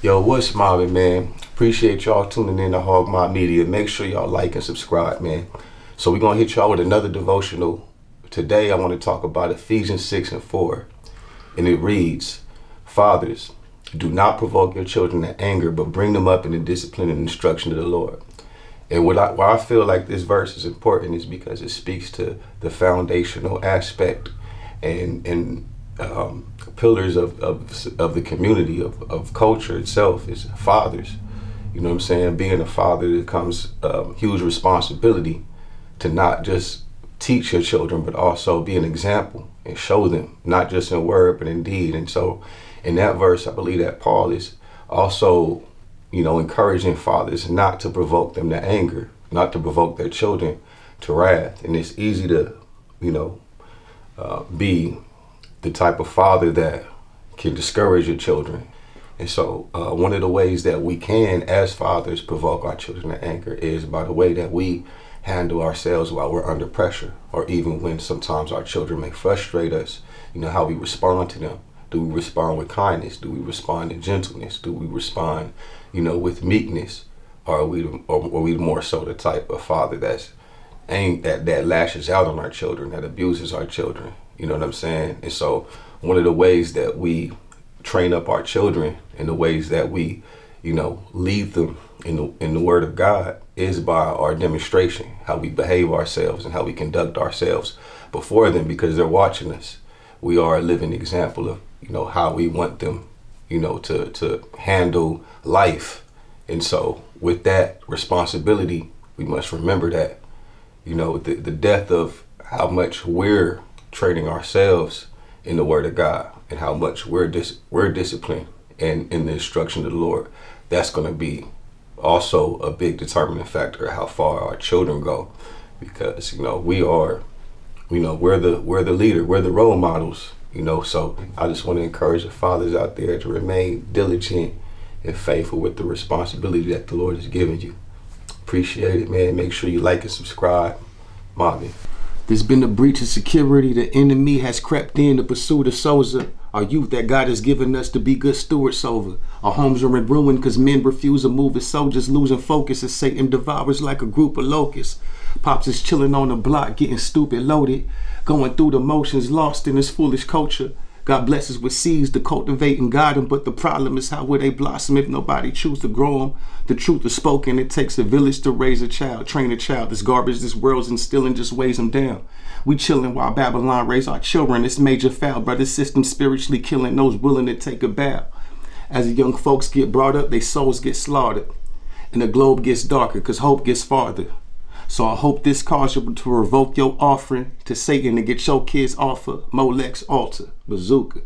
Yo, what's mobbing, man? Appreciate y'all tuning in to Hog Mob Media. Make sure y'all like and subscribe, man. So we're going to hit y'all with another devotional. Today I want to talk about Ephesians 6:4. And it reads, Fathers, do not provoke your children to anger, but bring them up in the discipline and instruction of the Lord. And why I feel like this verse is important is because it speaks to the foundational aspect and pillars of the community, of culture itself, is fathers. You know what I'm saying? Being a father, there comes huge responsibility to not just teach your children, but also be an example and show them, not just in word, but in deed. And so in that verse, I believe that Paul is also, encouraging fathers not to provoke them to anger, not to provoke their children to wrath. And it's easy to, be the type of father that can discourage your children. And so one of the ways that we can, as fathers, provoke our children to anger is by the way that we handle ourselves while we're under pressure, or even when sometimes our children may frustrate us, how we respond to them. Do we respond with kindness? Do we respond in gentleness? Do we respond, with meekness? Or are we more so the type of father that lashes out on our children, that abuses our children? You know what I'm saying? And so one of the ways that we train up our children, and the ways that we, lead them in the Word of God, is by our demonstration, how we behave ourselves and how we conduct ourselves before them, because they're watching us. We are a living example of, how we want them, to handle life. And so with that responsibility, we must remember that, the depth of how much we're training ourselves in the Word of God, and how much we're disciplined and in the instruction of the Lord. That's going to be also a big determining factor of how far our children go, because we're the leader, we're the role models. So I just want to encourage the fathers out there to remain diligent and faithful with the responsibility that the Lord has given you. Appreciate it, man. Make sure you like and subscribe. Mommy. There's been a breach of security. The enemy has crept in to pursue the souls of our youth that God has given us to be good stewards over. Our homes are in ruin because men refuse to move as soldiers, losing focus as Satan devours like a group of locusts. Pops is chilling on the block, getting stupid loaded, going through the motions, lost in this foolish culture. God blesses with seeds to cultivate and guide them, but the problem is how will they blossom if nobody choose to grow them? The truth is spoken. It takes a village to raise a child, train a child. This garbage this world's instilling just weighs them down. We chilling while Babylon raise our children. It's major foul, brother. System spiritually killing those willing to take a bow. As the young folks get brought up, their souls get slaughtered, and the globe gets darker because hope gets farther. So I hope this cause you to revoke your offering to Satan and get your kids off of Molech's altar, bazooka.